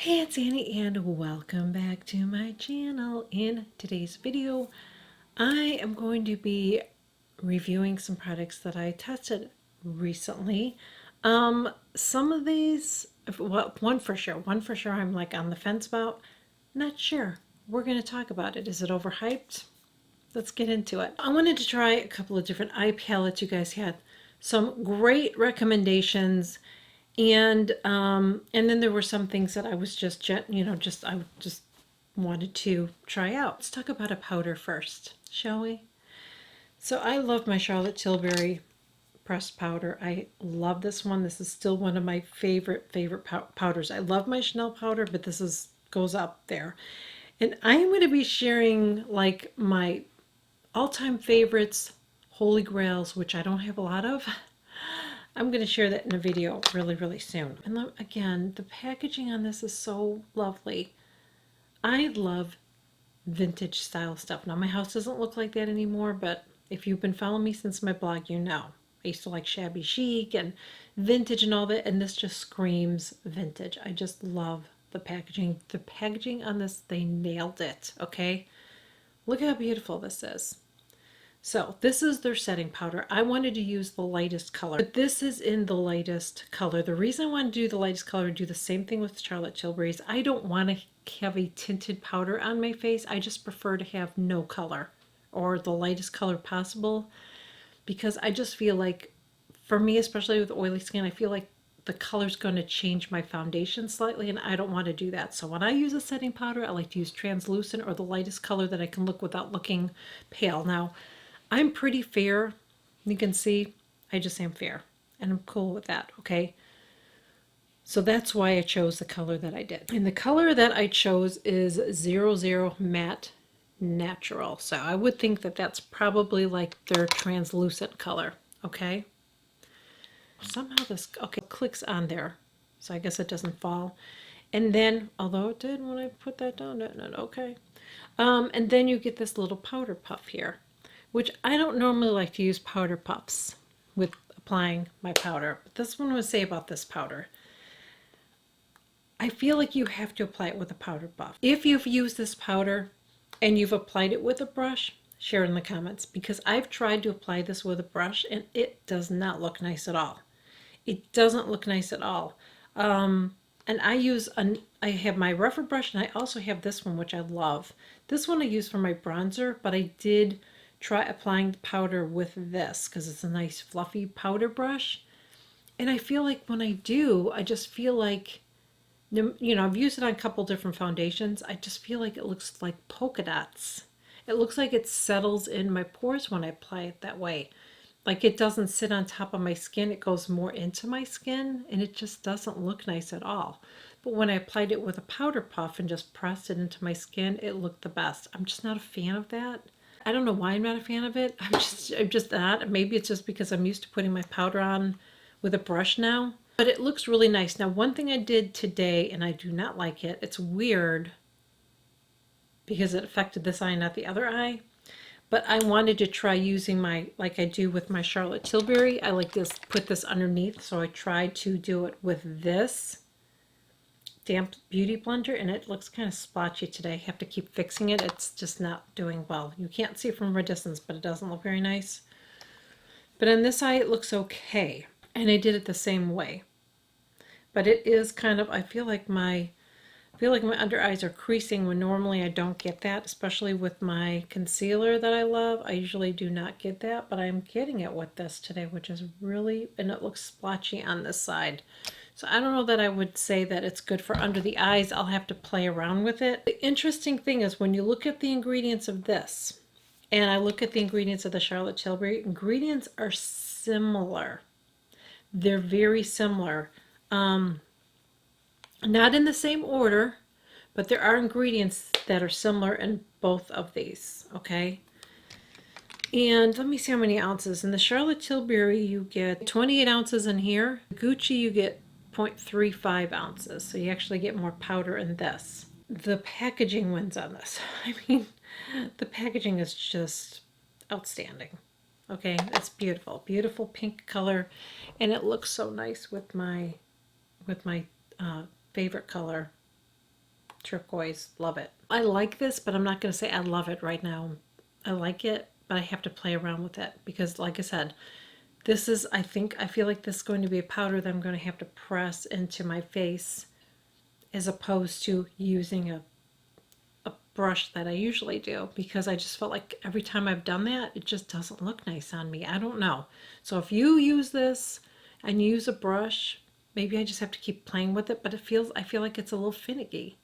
Hey, it's Annie and welcome back to my channel. In today's video, I am going to be reviewing some products that I tested recently. Some of these, well, one for sure I'm like on the fence about. Not sure. We're going to talk about it. Is it overhyped? Let's get into it. I wanted to try a couple of different eye palettes. You guys had some great recommendations, and then there were some things that I was just I just wanted to try out. Let's talk about a powder first, shall we? So I love my Charlotte Tilbury pressed powder. I love this one. This is still one of my favorite powders. I love my Chanel powder, but this is goes up there. And I am going to be sharing like my all-time favorites, holy grails, which I don't have a lot of. I'm going to share that in a video really soon. And again, the packaging on this is so lovely. I love vintage style stuff. Now, my house doesn't look like that anymore, but if you've been following me since my blog, you know. I used to like shabby chic and vintage and all that, and this just screams vintage. I just love the packaging. The packaging on this, they nailed it, okay? Look how beautiful this is. So this is their setting powder. I wanted to use the lightest color, but this is in the lightest color. The reason I want to do the lightest color and do the same thing with Charlotte Tilbury is I don't want to have a tinted powder on my face. I just prefer to have no color or the lightest color possible, because I just feel like, for me, especially with oily skin, I feel like the color's going to change my foundation slightly, and I don't want to do that. So when I use a setting powder, I like to use translucent or the lightest color that I can look without looking pale. Now, I'm pretty fair. You can see I just am fair, and I'm cool with that, okay? So that's why I chose the color that I did. And the color that I chose is 00 Matte Natural. So I would think that that's probably like their translucent color, okay? Somehow this, okay, clicks on there. So I guess it doesn't fall. And then, although it did when I put that down, okay. And then you get this little powder puff here, which I don't normally like to use powder puffs with applying my powder. But this one would say about this powder. I feel like you have to apply it with a powder puff. If you've used this powder and you've applied it with a brush, share it in the comments, because I've tried to apply this with a brush and it does not look nice at all. It doesn't look nice at all. And I have my rougher brush, and I also have this one, which I love. This one I use for my bronzer, but I did try applying the powder with this because it's a nice fluffy powder brush. And I feel like when I do, I just feel like, I've used it on a couple different foundations. I just feel like it looks like polka dots. It looks like it settles in my pores when I apply it that way. Like it doesn't sit on top of my skin, it goes more into my skin, and it just doesn't look nice at all. But when I applied it with a powder puff and just pressed it into my skin, it looked the best. I'm just not a fan of that. I don't know why I'm not a fan of it. I'm just not. Maybe it's just because I'm used to putting my powder on with a brush now. But it looks really nice. Now, one thing I did today, and I do not like it, it's weird because it affected this eye, not the other eye. But I wanted to try using like I do with my Charlotte Tilbury. I like this, put this underneath. So I tried to do it with this damp beauty blender, and it looks kind of splotchy today. I have to keep fixing it. It's just not doing well. You can't see it from a distance, but it doesn't look very nice. But on this eye, it looks okay. And I did it the same way. But it is kind of, I feel like my under eyes are creasing when normally I don't get that, especially with my concealer that I love. I usually do not get that, but I'm getting it with this today, which is really, and it looks splotchy on this side. So I don't know that I would say that it's good for under the eyes. I'll have to play around with it. The interesting thing is when you look at the ingredients of this, and I look at the ingredients of the Charlotte Tilbury, ingredients are similar. They're very similar. Not in the same order, but there are ingredients that are similar in both of these, okay? And let me see how many ounces. In the Charlotte Tilbury, you get 28 ounces in here. Gucci, you get 0.35 ounces, so you actually get more powder in this. The packaging wins on this. I mean, the packaging is just outstanding. Okay, it's beautiful. Beautiful pink color, and it looks so nice with my favorite color, turquoise. Love it. I like this, but I'm not going to say I love it right now. I like it, but I have to play around with it because, like I said, this is, I feel like this is going to be a powder that I'm going to have to press into my face as opposed to using a brush that I usually do, because I just felt like every time I've done that, it just doesn't look nice on me. I don't know. So if you use this and use a brush, maybe I just have to keep playing with it, but I feel like it's a little finicky.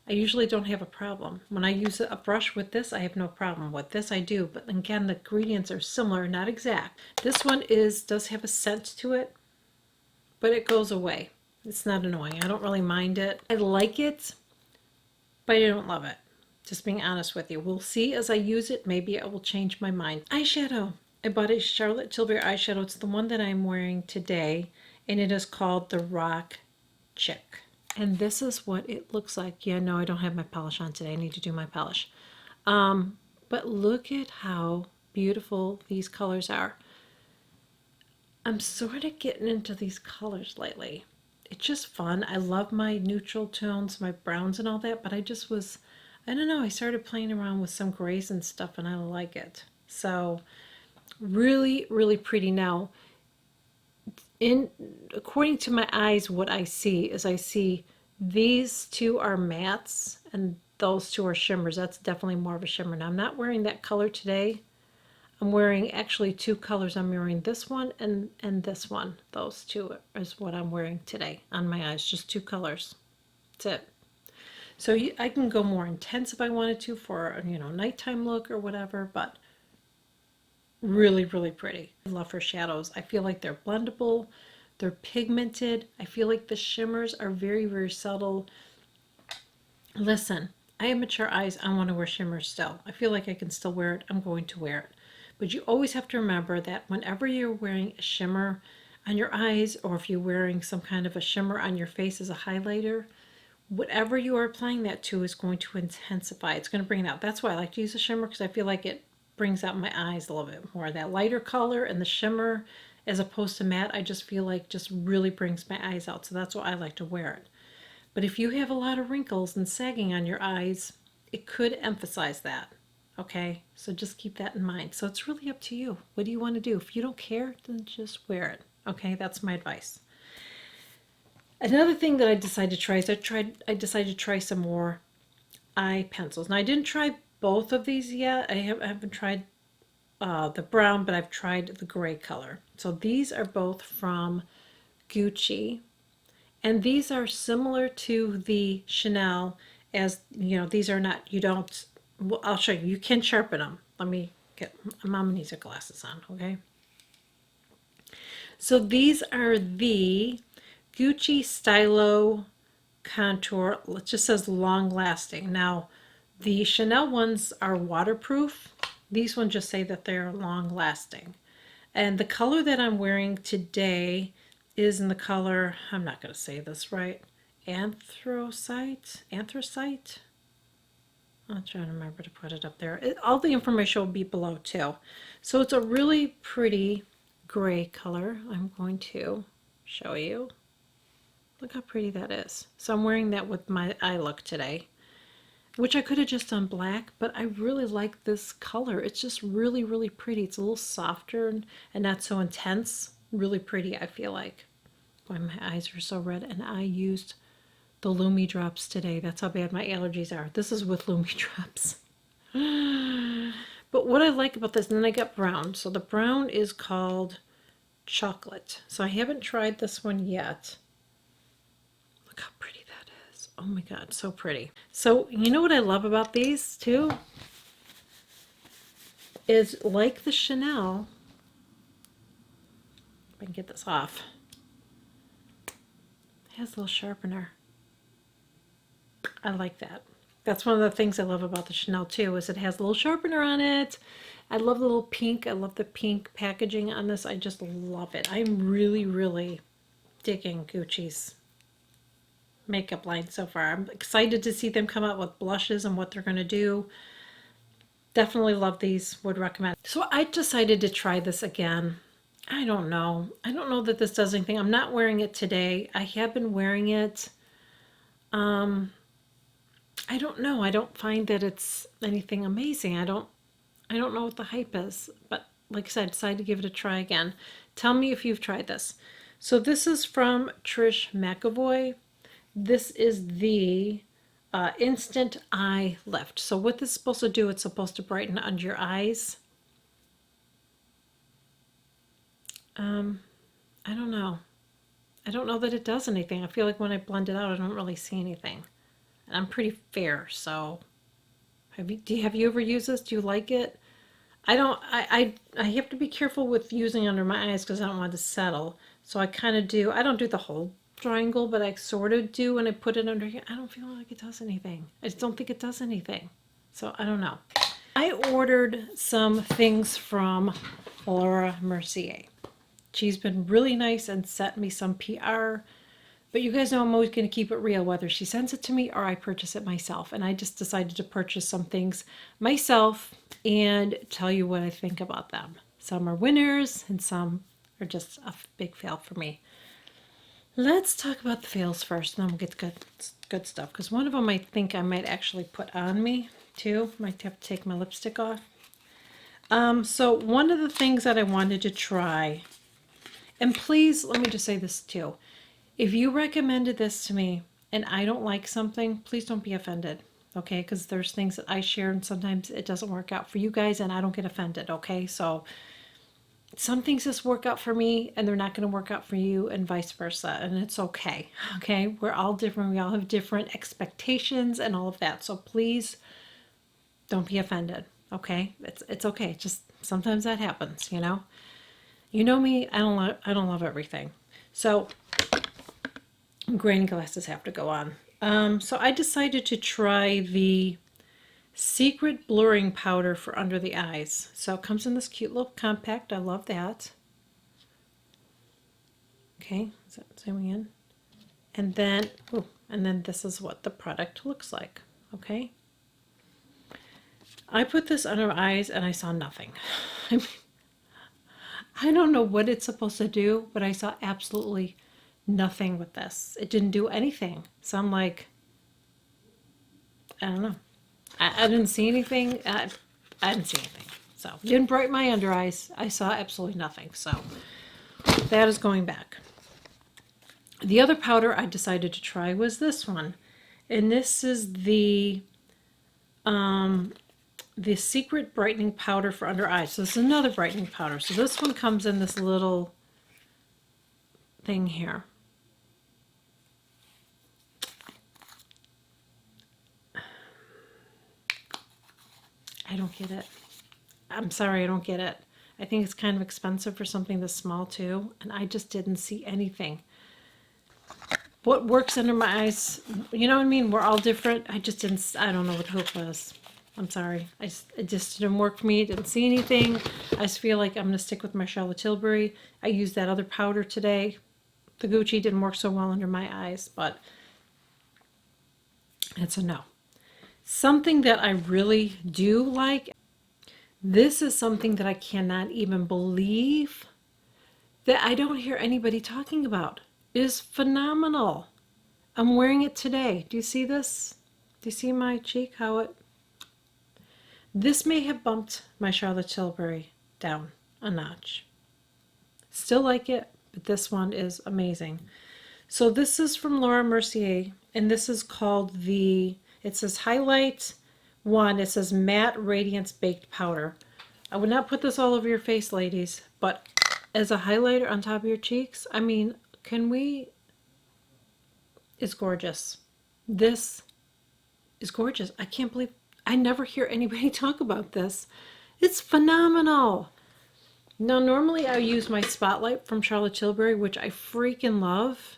I usually don't have a problem. When I use a brush with this, I have no problem. With this, I do. But again, the ingredients are similar, not exact. This one does have a scent to it, but it goes away. It's not annoying. I don't really mind it. I like it, but I don't love it. Just being honest with you. We'll see as I use it. Maybe I will change my mind. Eyeshadow. I bought a Charlotte Tilbury eyeshadow. It's the one that I'm wearing today, and it is called the Rock Chick. And this is what it looks like. Yeah, no, I don't have my polish on today. I need to do my polish. But look at how beautiful these colors are. I'm sort of getting into these colors lately. It's just fun. I love my neutral tones, my browns and all that, but I don't know, I started playing around with some grays and stuff and I like it. So really, really pretty. Now, according to my eyes, what I see is these two are mattes and those two are shimmers. That's definitely more of a shimmer. Now, I'm not wearing that color today. I'm wearing actually two colors. I'm wearing this one and this one. Those two is what I'm wearing today on my eyes. Just two colors. That's it. So I can go more intense if I wanted to for a nighttime look or whatever, but really, really pretty. I love her shadows. I feel like they're blendable. They're pigmented. I feel like the shimmers are very, very subtle. Listen, I have mature eyes. I want to wear shimmers still. I feel like I can still wear it. I'm going to wear it. But you always have to remember that whenever you're wearing a shimmer on your eyes, or if you're wearing some kind of a shimmer on your face as a highlighter, whatever you are applying that to is going to intensify. It's going to bring it out. That's why I like to use a shimmer, because I feel like it brings out my eyes a little bit more. That lighter color and the shimmer as opposed to matte, I just feel like just really brings my eyes out. So that's why I like to wear it. But if you have a lot of wrinkles and sagging on your eyes, it could emphasize that. Okay, so just keep that in mind. So it's really up to you. What do you want to do? If you don't care, then just wear it. Okay, that's my advice. Another thing that I decided to try is I decided to try some more eye pencils. Now, I didn't try both of these yet. I haven't tried the brown, but I've tried the gray color. So these are both from Gucci, and these are similar to the Chanel. As these are not, you don't, well, I'll show you. You can sharpen them. Let me get, Mama needs her glasses on, okay? So these are the Gucci Stylo Contour. It just says long lasting. Now, the Chanel ones are waterproof. These ones just say that they're long lasting. And the color that I'm wearing today is in the color, I'm not going to say this right, anthracite. I'll try to remember to put it up there. All the information will be below too. So it's a really pretty gray color. I'm going to show you. Look how pretty that is. So I'm wearing that with my eye look today, which I could have just done black, but I really like this color. It's just really, really pretty. It's a little softer and not so intense. Really pretty, I feel like. Boy, my eyes are so red, and I used the Lumi drops today. That's how bad my allergies are. This is with Lumi drops. But what I like about this, and then I got brown. So the brown is called Chocolate. So I haven't tried this one yet. Look how pretty that is. Oh my God, so pretty. So you know what I love about these too? Is like the Chanel, if I can get this off, it has a little sharpener. I like that. That's one of the things I love about the Chanel too, is it has a little sharpener on it. I love the little pink. I love the pink packaging on this. I just love it. I'm really, really digging Gucci's makeup line so far. I'm excited to see them come out with blushes and what they're going to do. Definitely love these. Would recommend. So I decided to try this again. I don't know. I don't know that this does anything. I'm not wearing it today. I have been wearing it. I don't know. I don't find that it's anything amazing. I don't know what the hype is, but like I said, I decided to give it a try again. Tell me if you've tried this. So this is from Trish McEvoy. This is the Instant Eye Lift. So what this is supposed to do, it's supposed to brighten under your eyes. I don't know. I don't know that it does anything. I feel like when I blend it out, I don't really see anything. And I'm pretty fair, so have you ever used this? Do you like it? I don't. I have to be careful with using under my eyes because I don't want it to settle. So I kind of do. I don't do the whole triangle, but I sort of do when I put it under here. I don't feel like it does anything. I just don't think it does anything. So I don't know. I ordered some things from Laura Mercier. She's been really nice and sent me some PR. But you guys know I'm always going to keep it real, whether she sends it to me or I purchase it myself. And I just decided to purchase some things myself and tell you what I think about them. Some are winners and some are just a big fail for me. Let's talk about the fails first, and then we'll get to good stuff. Because one of them I think I might actually put on me too. Might have to take my lipstick off. So one of the things that I wanted to try, and please let me just say this too. If you recommended this to me and I don't like something, please don't be offended, okay? Because there's things that I share and sometimes it doesn't work out for you guys and I don't get offended, okay? So some things just work out for me and they're not going to work out for you and vice versa, and it's okay, okay? We're all different. We all have different expectations and all of that. So please don't be offended, okay? It's okay. Just sometimes that happens, you know? You know me, I don't love everything. So granny glasses have to go on. So I decided to try the Secret Blurring Powder for under the eyes. So it comes in this cute little compact. I love that. Okay, is that zooming in? And then this is what the product looks like. Okay. I put this under my eyes and I saw nothing. I don't know what it's supposed to do, but I saw absolutely nothing with this. It didn't do anything. So I'm like, I don't know. I didn't see anything. I didn't see anything. So didn't brighten my under eyes. I saw absolutely nothing. So that is going back. The other powder I decided to try was this one. And this is the Secret Brightening Powder for Under Eyes. So this is another brightening powder. So this one comes in this little thing here. I don't get it. I'm sorry, I don't get it. I think it's kind of expensive for something this small too, and I just didn't see anything. What works under my eyes, you know what I mean? We're all different. I just didn't, I don't know what hope was. I'm sorry. It just didn't work for me. Didn't see anything. I just feel like I'm going to stick with my Charlotte Tilbury. I used that other powder today. The Gucci didn't work so well under my eyes, but it's a no. Something that I really do like, this is something that I cannot even believe that I don't hear anybody talking about. It is phenomenal. I'm wearing it today. Do you see this? Do you see my cheek? How it... This may have bumped my Charlotte Tilbury down a notch. Still like it, but this one is amazing. So this is from Laura Mercier, and this is called the, it says Highlight 1. It says Matte Radiance Baked Powder. I would not put this all over your face, ladies, but as a highlighter on top of your cheeks, I mean, can we... It's gorgeous. This is gorgeous. I can't believe... I never hear anybody talk about this. It's phenomenal. Now, normally I use my Spotlight from Charlotte Tilbury, which I freaking love.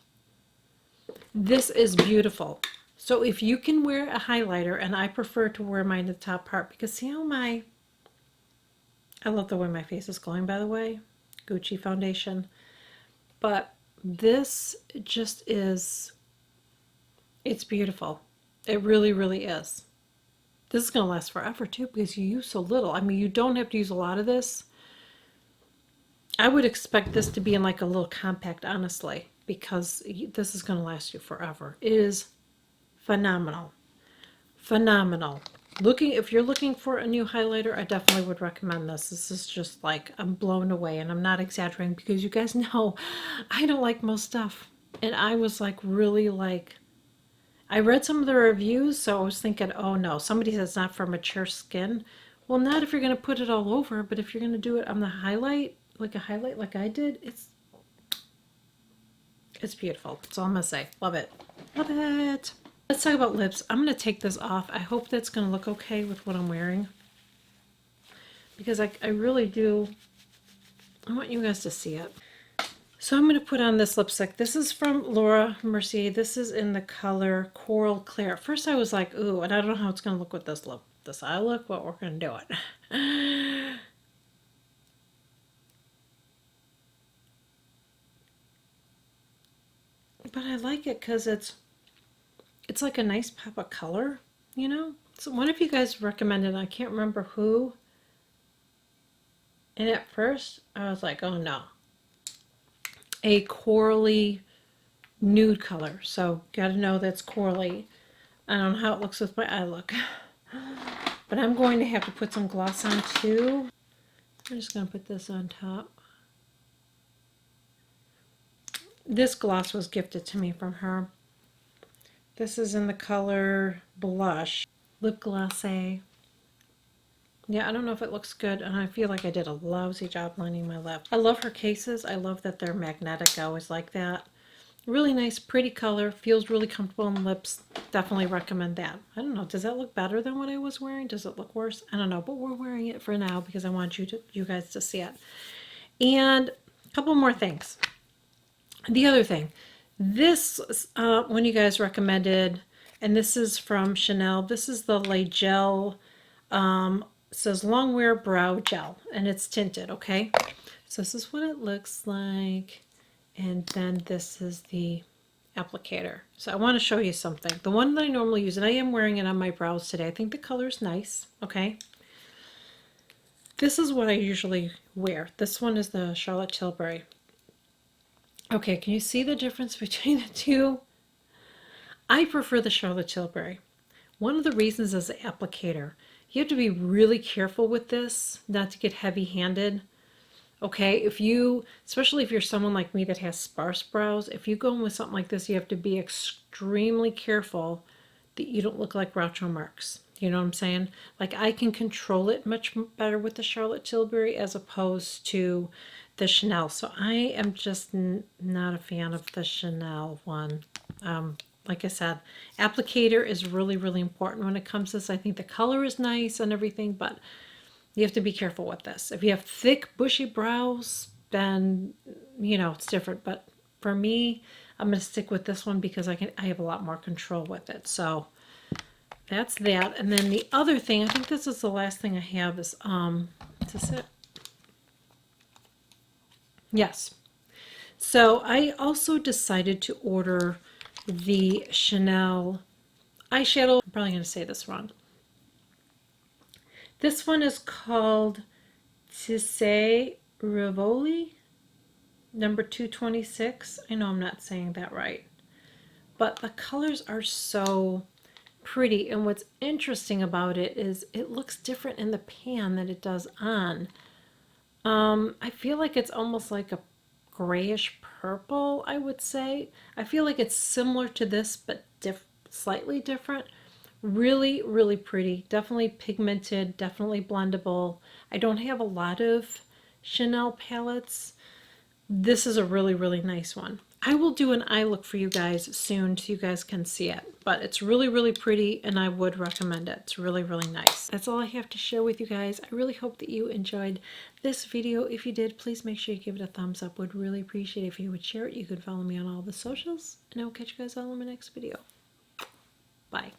This is beautiful. So if you can wear a highlighter, and I prefer to wear mine at the top part, because see how my... I love the way my face is glowing, by the way. Gucci foundation. But this just is... It's beautiful. It really, really is. This is going to last forever too because you use so little. I mean, you don't have to use a lot of this. I would expect this to be in like a little compact, honestly, because this is going to last you forever. It is phenomenal. phenomenal. If you're looking for a new highlighter, I definitely would recommend this. This is just like, I'm blown away, and I'm not exaggerating because you guys know I don't like most stuff. And I was like, really like, I read some of the reviews, so I was thinking, oh no, somebody says it's not for mature skin. Well, not if you're going to put it all over, but if you're going to do it on the highlight, like a highlight like I did, it's beautiful. That's all I'm going to say. Love it. Love it. Let's talk about lips. I'm going to take this off. I hope that's going to look okay with what I'm wearing. Because I really do. I want you guys to see it. So I'm going to put on this lipstick. This is from Laura Mercier. This is in the color Coral Clear. At first I was like, ooh, and I don't know how it's going to look with this eye look, but we're going to do it. But I like it because it's like a nice pop of color, you know? So one of you guys recommended, I can't remember who. And at first I was like, oh no. A corally nude color. So got to know that's corally. I don't know how it looks with my eye look. But I'm going to have to put some gloss on too. I'm just going to put this on top. This gloss was gifted to me from her. This is in the color Blush. Lip Glossé. Yeah, I don't know if it looks good, and I feel like I did a lousy job lining my lip. I love her cases. I love that they're magnetic. I always like that. Really nice, pretty color. Feels really comfortable on lips. Definitely recommend that. I don't know. Does that look better than what I was wearing? Does it look worse? I don't know, but we're wearing it for now because I want you guys to see it. And a couple more things. The other thing, this one you guys recommended, and this is from Chanel. This is the Le Gel, says long wear brow gel, and it's tinted, okay? So this is what it looks like, and then this is the applicator. So I want to show you something. The one that I normally use, and I am wearing it on my brows today. I think the color's nice, okay? This is what I usually wear. This one is the Charlotte Tilbury. Okay, can you see the difference between the two? I prefer the Charlotte Tilbury. One of the reasons is the applicator. You have to be really careful with this, not to get heavy-handed. Okay, especially if you're someone like me that has sparse brows, if you go in with something like this, you have to be extremely careful that you don't look like Groucho Marx. You know what I'm saying? Like, I can control it much better with the Charlotte Tilbury as opposed to the Chanel. So I am just not a fan of the Chanel one. Like I said, applicator is really, really important when it comes to this. I think the color is nice and everything, but you have to be careful with this. If you have thick, bushy brows, then, you know, it's different. But for me, I'm going to stick with this one because I have a lot more control with it. So that's that. And then the other thing, I think this is the last thing I have is, is this it? Yes. So I also decided to order the Chanel eyeshadow. I'm probably going to say this wrong. This one is called Tissé Rivoli, number 226. I know I'm not saying that right. But the colors are so pretty. And what's interesting about it is it looks different in the pan than it does on. I feel like it's almost like a grayish purple, I would say. I feel like it's similar to this, but slightly different. Really, really pretty. Definitely pigmented, definitely blendable. I don't have a lot of Chanel palettes. This is a really, really nice one. I will do an eye look for you guys soon so you guys can see it. But it's really, really pretty, and I would recommend it. It's really, really nice. That's all I have to share with you guys. I really hope that you enjoyed this video. If you did, please make sure you give it a thumbs up. Would really appreciate it if you would share it. You could follow me on all the socials, and I will catch you guys all in my next video. Bye.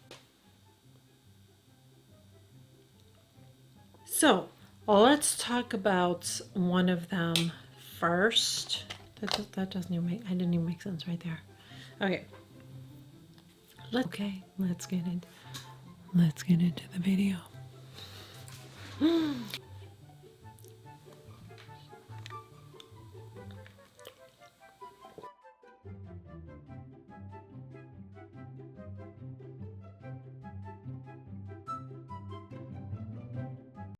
So, let's talk about one of them first. That doesn't even make, I didn't even make sense right there. Okay. Let's get into the video.